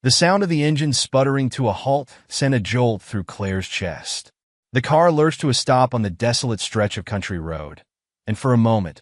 The sound of the engine sputtering to a halt sent a jolt through Claire's chest. The car lurched to a stop on the desolate stretch of country road, and for a moment,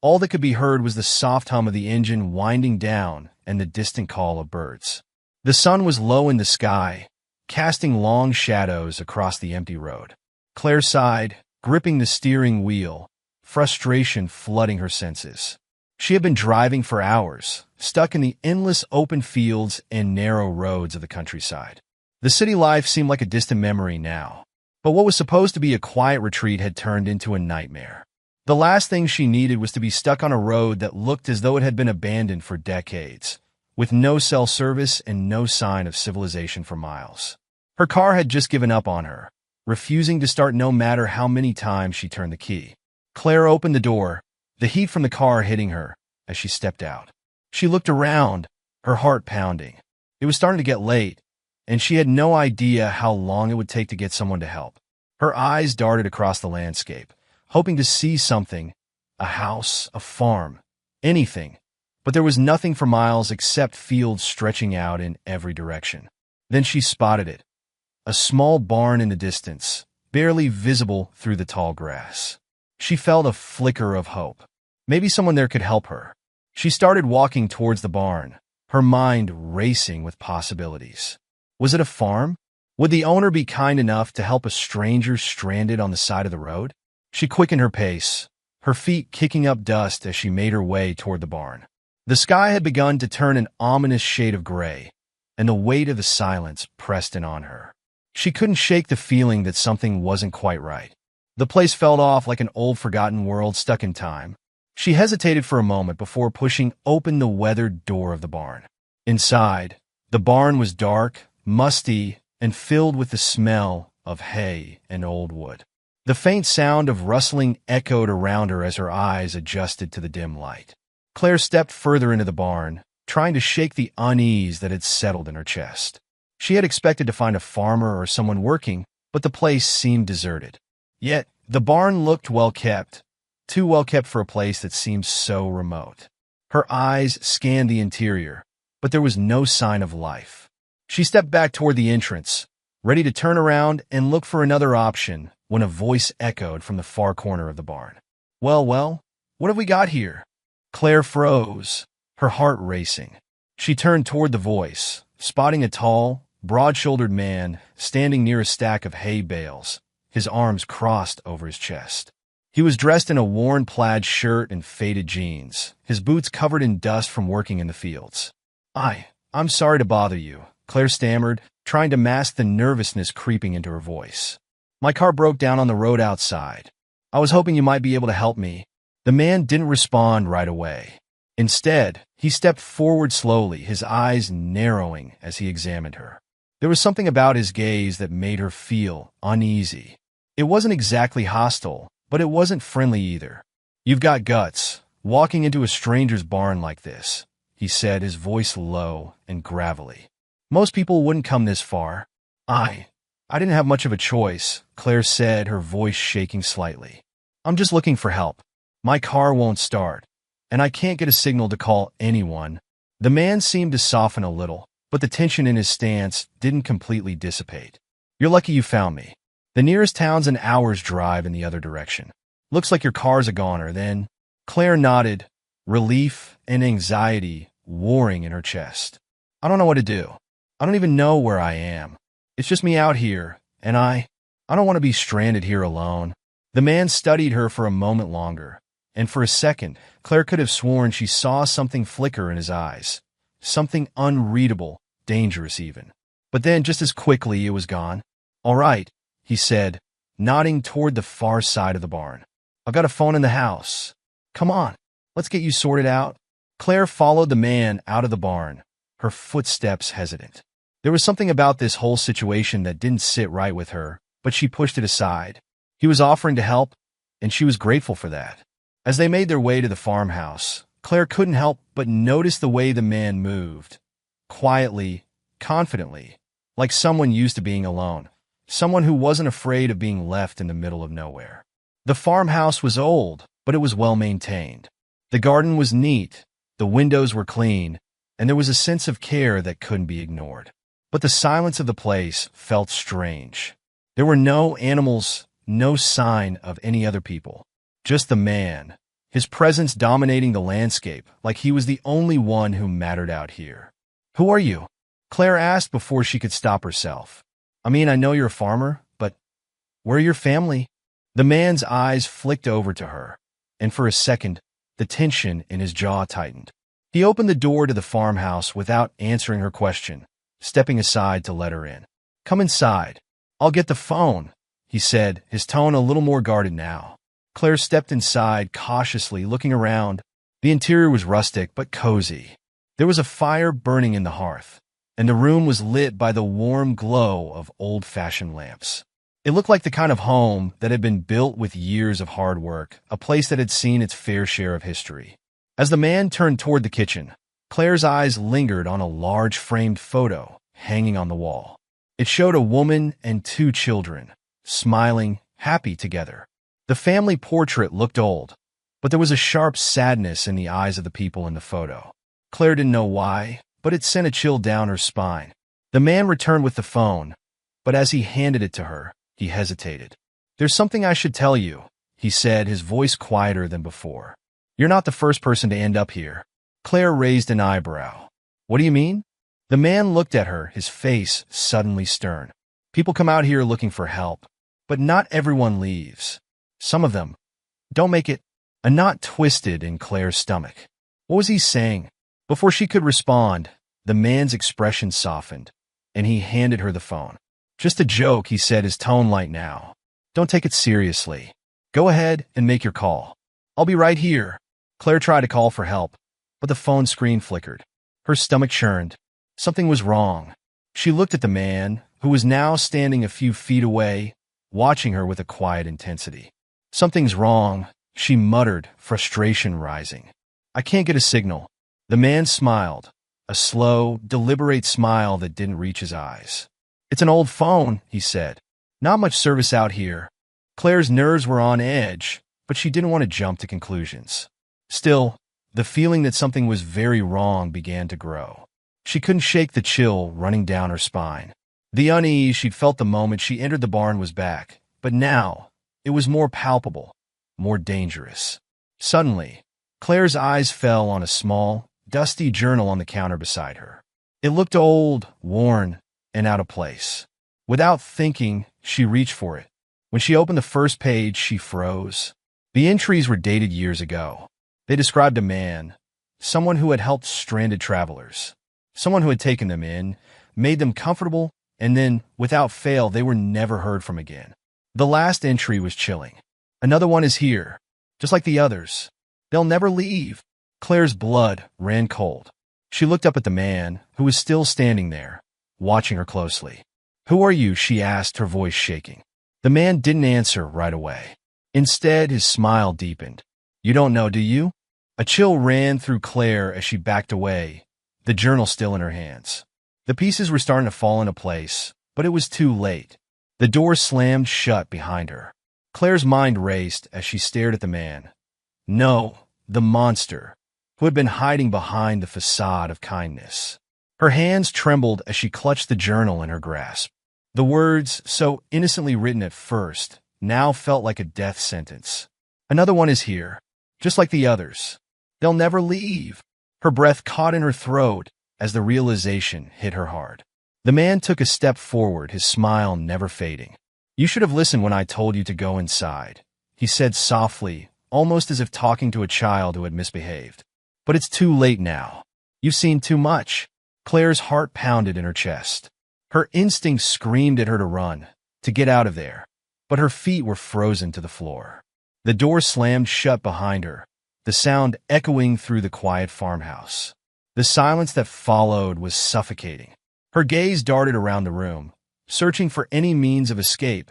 all that could be heard was the soft hum of the engine winding down and the distant call of birds. The sun was low in the sky, casting long shadows across the empty road. Claire sighed, gripping the steering wheel, frustration flooding her senses. She had been driving for hours, stuck in the endless open fields and narrow roads of the countryside. The city life seemed like a distant memory now, but what was supposed to be a quiet retreat had turned into a nightmare. The last thing she needed was to be stuck on a road that looked as though it had been abandoned for decades, with no cell service and no sign of civilization for miles. Her car had just given up on her, refusing to start no matter how many times she turned the key. Claire opened the door, the heat from the car hitting her as she stepped out. She looked around, her heart pounding. It was starting to get late, and she had no idea how long it would take to get someone to help. Her eyes darted across the landscape, hoping to see something, a house, a farm, anything, but there was nothing for miles except fields stretching out in every direction. Then she spotted it, a small barn in the distance, barely visible through the tall grass. She felt a flicker of hope. Maybe someone there could help her. She started walking towards the barn, her mind racing with possibilities. Was it a farm? Would the owner be kind enough to help a stranger stranded on the side of the road? She quickened her pace, her feet kicking up dust as she made her way toward the barn. The sky had begun to turn an ominous shade of gray, and the weight of the silence pressed in on her. She couldn't shake the feeling that something wasn't quite right. The place felt off like an old forgotten world stuck in time. She hesitated for a moment before pushing open the weathered door of the barn. Inside, the barn was dark, musty, and filled with the smell of hay and old wood. The faint sound of rustling echoed around her as her eyes adjusted to the dim light. Claire stepped further into the barn, trying to shake the unease that had settled in her chest. She had expected to find a farmer or someone working, but the place seemed deserted. Yet, the barn looked well kept, too well kept for a place that seemed so remote. Her eyes scanned the interior, but there was no sign of life. She stepped back toward the entrance, ready to turn around and look for another option, when a voice echoed from the far corner of the barn. Well, what have we got here?" Claire froze, her heart racing. She turned toward the voice, spotting a tall, broad-shouldered man standing near a stack of hay bales, his arms crossed over his chest. He was dressed in a worn plaid shirt and faded jeans, his boots covered in dust from working in the fields. I'm sorry to bother you," Claire stammered, trying to mask the nervousness creeping into her voice. "My car broke down on the road outside. I was hoping you might be able to help me." The man didn't respond right away. Instead, he stepped forward slowly, his eyes narrowing as he examined her. There was something about his gaze that made her feel uneasy. It wasn't exactly hostile, but it wasn't friendly either. "You've got guts, walking into a stranger's barn like this," he said, his voice low and gravelly. "Most people wouldn't come this far." I didn't have much of a choice," Claire said, her voice shaking slightly. "I'm just looking for help. My car won't start, and I can't get a signal to call anyone." The man seemed to soften a little, but the tension in his stance didn't completely dissipate. "You're lucky you found me. The nearest town's an hour's drive in the other direction. Looks like your car's a goner, then." Claire nodded, relief and anxiety warring in her chest. "I don't know what to do. I don't even know where I am. It's just me out here, and I don't want to be stranded here alone." The man studied her for a moment longer, and for a second, Claire could have sworn she saw something flicker in his eyes, something unreadable, dangerous even. But then, just as quickly, it was gone. "All right," he said, nodding toward the far side of the barn. "I've got a phone in the house. Come on, let's get you sorted out." Claire followed the man out of the barn, her footsteps hesitant. There was something about this whole situation that didn't sit right with her, but she pushed it aside. He was offering to help, and she was grateful for that. As they made their way to the farmhouse, Claire couldn't help but notice the way the man moved. Quietly, confidently, like someone used to being alone, someone who wasn't afraid of being left in the middle of nowhere. The farmhouse was old, but it was well maintained. The garden was neat, the windows were clean, and there was a sense of care that couldn't be ignored. But the silence of the place felt strange. There were no animals, no sign of any other people. Just the man, his presence dominating the landscape like he was the only one who mattered out here. "Who are you?" Claire asked before she could stop herself. "I mean, I know you're a farmer, but where are your family?" The man's eyes flicked over to her, and for a second, the tension in his jaw tightened. He opened the door to the farmhouse without answering her question, stepping aside to let her in. "Come inside. I'll get the phone," he said, his tone a little more guarded now. Claire stepped inside, cautiously looking around. The interior was rustic but cozy. There was a fire burning in the hearth, and the room was lit by the warm glow of old-fashioned lamps. It looked like the kind of home that had been built with years of hard work, a place that had seen its fair share of history. As the man turned toward the kitchen, Claire's eyes lingered on a large framed photo hanging on the wall. It showed a woman and two children, smiling, happy together. The family portrait looked old, but there was a sharp sadness in the eyes of the people in the photo. Claire didn't know why, but it sent a chill down her spine. The man returned with the phone, but as he handed it to her, he hesitated. "There's something I should tell you," he said, his voice quieter than before. "You're not the first person to end up here." Claire raised an eyebrow. "What do you mean?" The man looked at her, his face suddenly stern. "People come out here looking for help, but not everyone leaves. Some of them don't make it." A knot twisted in Claire's stomach. What was he saying? Before she could respond, the man's expression softened, and he handed her the phone. "Just a joke," he said, his tone light now. "Don't take it seriously. Go ahead and make your call. I'll be right here." Claire tried to call for help, but the phone screen flickered. Her stomach churned. Something was wrong. She looked at the man, who was now standing a few feet away, watching her with a quiet intensity. "Something's wrong," she muttered, frustration rising. "I can't get a signal." The man smiled, a slow, deliberate smile that didn't reach his eyes. "It's an old phone," he said. "Not much service out here." Claire's nerves were on edge, but she didn't want to jump to conclusions. Still, the feeling that something was very wrong began to grow. She couldn't shake the chill running down her spine. The unease she'd felt the moment she entered the barn was back, but now it was more palpable, more dangerous. Suddenly, Claire's eyes fell on a small, dusty journal on the counter beside her. It looked old, worn, and out of place. Without thinking, she reached for it. When she opened the first page, she froze. The entries were dated years ago. They described a man, someone who had helped stranded travelers, someone who had taken them in, made them comfortable, and then, without fail, they were never heard from again. The last entry was chilling. "Another one is here, just like the others. They'll never leave." Claire's blood ran cold. She looked up at the man, who was still standing there, watching her closely. "Who are you?" she asked, her voice shaking. The man didn't answer right away. Instead, his smile deepened. "You don't know, do you?" A chill ran through Claire as she backed away, the journal still in her hands. The pieces were starting to fall into place, but it was too late. The door slammed shut behind her. Claire's mind raced as she stared at the man. No, the monster, who had been hiding behind the facade of kindness. Her hands trembled as she clutched the journal in her grasp. The words, so innocently written at first, now felt like a death sentence. "Another one is here, just like the others. They'll never leave." Her breath caught in her throat as the realization hit her hard. The man took a step forward, his smile never fading. "You should have listened when I told you to go inside," he said softly, almost as if talking to a child who had misbehaved. "But it's too late now. You've seen too much." Claire's heart pounded in her chest. Her instinct screamed at her to run, to get out of there, but her feet were frozen to the floor. The door slammed shut behind her, the sound echoing through the quiet farmhouse. The silence that followed was suffocating. Her gaze darted around the room, searching for any means of escape,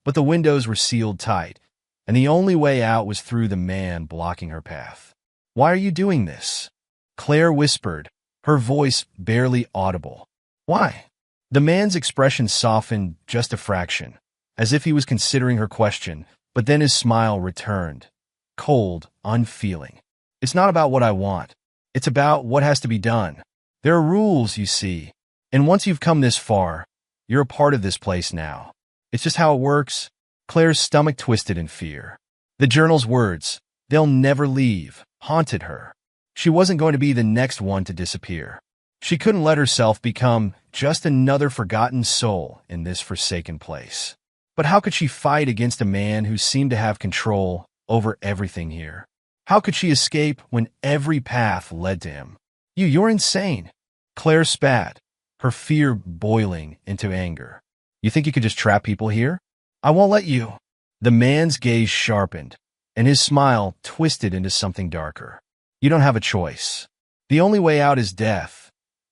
but the windows were sealed tight, and the only way out was through the man blocking her path. "Why are you doing this?" Claire whispered, her voice barely audible. "Why?" The man's expression softened just a fraction, as if he was considering her question, but then his smile returned, cold, unfeeling. "It's not about what I want. It's about what has to be done." There are rules, you see. And once you've come this far, you're a part of this place now. It's just how it works. Claire's stomach twisted in fear. The journal's words, "They'll never leave," haunted her. She wasn't going to be the next one to disappear. She couldn't let herself become just another forgotten soul in this forsaken place. But how could she fight against a man who seemed to have control over everything here? How could she escape when every path led to him? You're insane. Claire spat, her fear boiling into anger. You think you could just trap people here? I won't let you. The man's gaze sharpened, and his smile twisted into something darker. You don't have a choice. The only way out is death,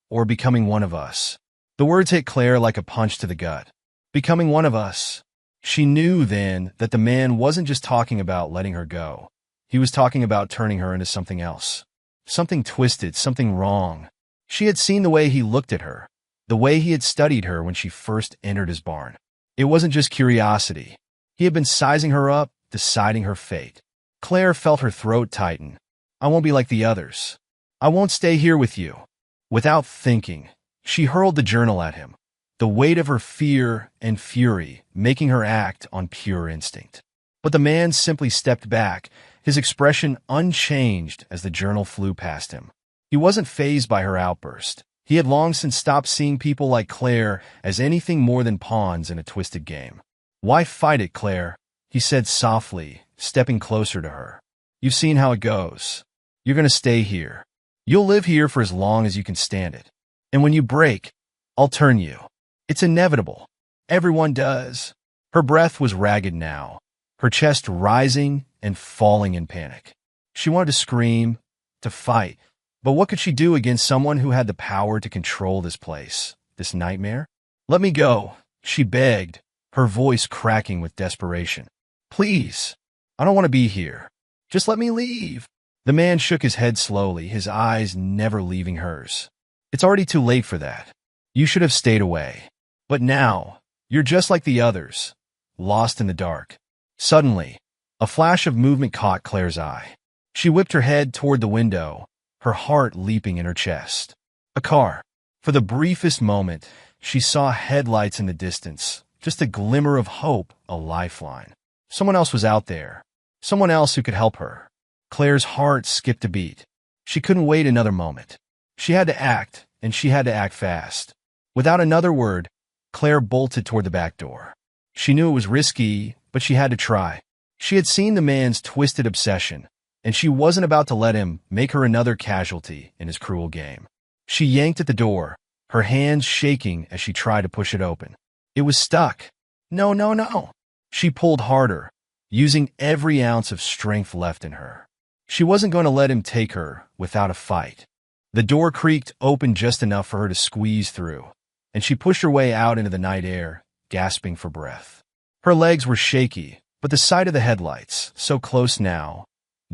or becoming one of us. The words hit Claire like a punch to the gut. Becoming one of us. She knew then that the man wasn't just talking about letting her go. He was talking about turning her into something else. Something twisted, something wrong. She had seen the way he looked at her, the way he had studied her when she first entered his barn. It wasn't just curiosity. He had been sizing her up, deciding her fate. Claire felt her throat tighten. I won't be like the others. I won't stay here with you. Without thinking, she hurled the journal at him, the weight of her fear and fury making her act on pure instinct. But the man simply stepped back, his expression unchanged as the journal flew past him. He wasn't fazed by her outburst. He had long since stopped seeing people like Claire as anything more than pawns in a twisted game. Why fight it, Claire? He said softly, stepping closer to her. You've seen how it goes. You're going to stay here. You'll live here for as long as you can stand it. And when you break, I'll turn you. It's inevitable. Everyone does. Her breath was ragged now, her chest rising and falling in panic. She wanted to scream, to fight, but what could she do against someone who had the power to control this place, this nightmare? Let me go, she begged, her voice cracking with desperation. Please, I don't want to be here. Just let me leave. The man shook his head slowly, his eyes never leaving hers. It's already too late for that. You should have stayed away. But now, you're just like the others, lost in the dark. Suddenly, a flash of movement caught Claire's eye. She whipped her head toward the window, her heart leaping in her chest. A car. For the briefest moment, she saw headlights in the distance, just a glimmer of hope, a lifeline. Someone else was out there. Someone else who could help her. Claire's heart skipped a beat. She couldn't wait another moment. She had to act, and she had to act fast. Without another word, Claire bolted toward the back door. She knew it was risky, but she had to try. She had seen the man's twisted obsession, and she wasn't about to let him make her another casualty in his cruel game. She yanked at the door, her hands shaking as she tried to push it open. It was stuck. No, no, no. She pulled harder, using every ounce of strength left in her. She wasn't going to let him take her without a fight. The door creaked open just enough for her to squeeze through, and she pushed her way out into the night air, gasping for breath. Her legs were shaky, but the sight of the headlights, so close now,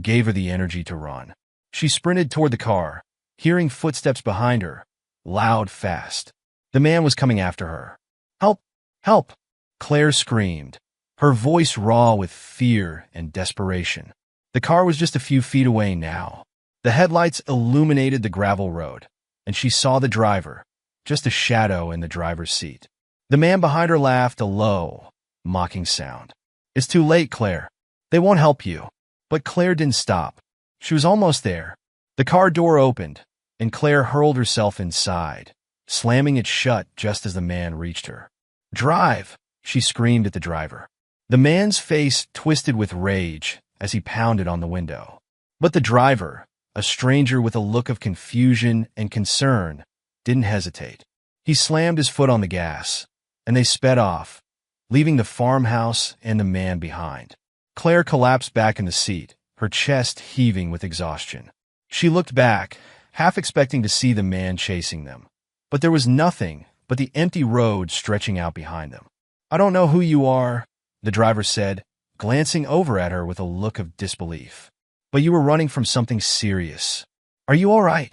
gave her the energy to run. She sprinted toward the car, hearing footsteps behind her, loud, fast. The man was coming after her. Help! Help! Claire screamed, her voice raw with fear and desperation. The car was just a few feet away now. The headlights illuminated the gravel road, and she saw the driver, just a shadow in the driver's seat. The man behind her laughed a low, mocking sound. It's too late, Claire. They won't help you. But Claire didn't stop. She was almost there. The car door opened, and Claire hurled herself inside, slamming it shut just as the man reached her. Drive! She screamed at the driver. The man's face twisted with rage as he pounded on the window. But the driver, a stranger with a look of confusion and concern, didn't hesitate. He slammed his foot on the gas, and they sped off, leaving the farmhouse and the man behind. Claire collapsed back in the seat, her chest heaving with exhaustion. She looked back, half expecting to see the man chasing them. But there was nothing but the empty road stretching out behind them. I don't know who you are, the driver said, glancing over at her with a look of disbelief. But you were running from something serious. Are you all right?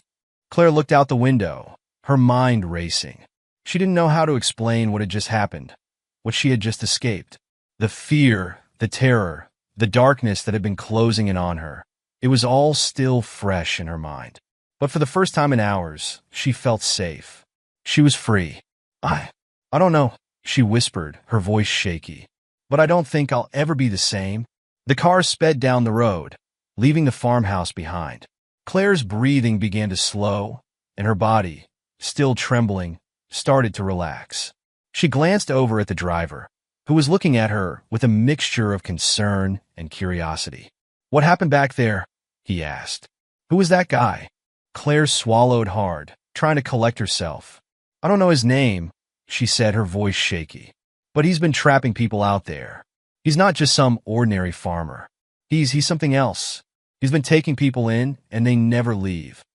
Claire looked out the window, her mind racing. She didn't know how to explain what had just happened, what she had just escaped. The fear, the terror, the darkness that had been closing in on her. It was all still fresh in her mind. But for the first time in hours, she felt safe. She was free. I don't know, she whispered, her voice shaky. But I don't think I'll ever be the same. The car sped down the road, leaving the farmhouse behind. Claire's breathing began to slow, and her body, still trembling, started to relax. She glanced over at the driver, who was looking at her with a mixture of concern and curiosity. "What happened back there?" he asked. "Who was that guy?" Claire swallowed hard, trying to collect herself. "I don't know his name," she said, her voice shaky. "But he's been trapping people out there. He's not just some ordinary farmer. He's something else. He's been taking people in, and they never leave.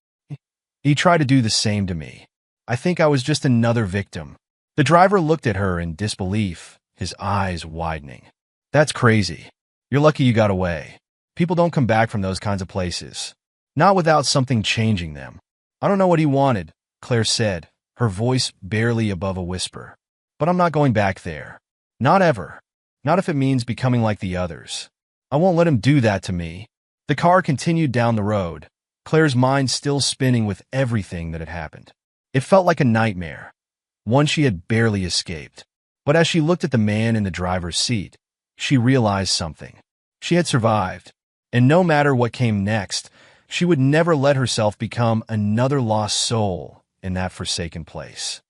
He tried to do the same to me. I think I was just another victim." The driver looked at her in disbelief, his eyes widening. "That's crazy. You're lucky you got away. People don't come back from those kinds of places. Not without something changing them." "I don't know what he wanted," Claire said, her voice barely above a whisper. "But I'm not going back there. Not ever. Not if it means becoming like the others. I won't let him do that to me." The car continued down the road, Claire's mind still spinning with everything that had happened. It felt like a nightmare, one she had barely escaped. But as she looked at the man in the driver's seat, she realized something. She had survived, and no matter what came next, she would never let herself become another lost soul in that forsaken place.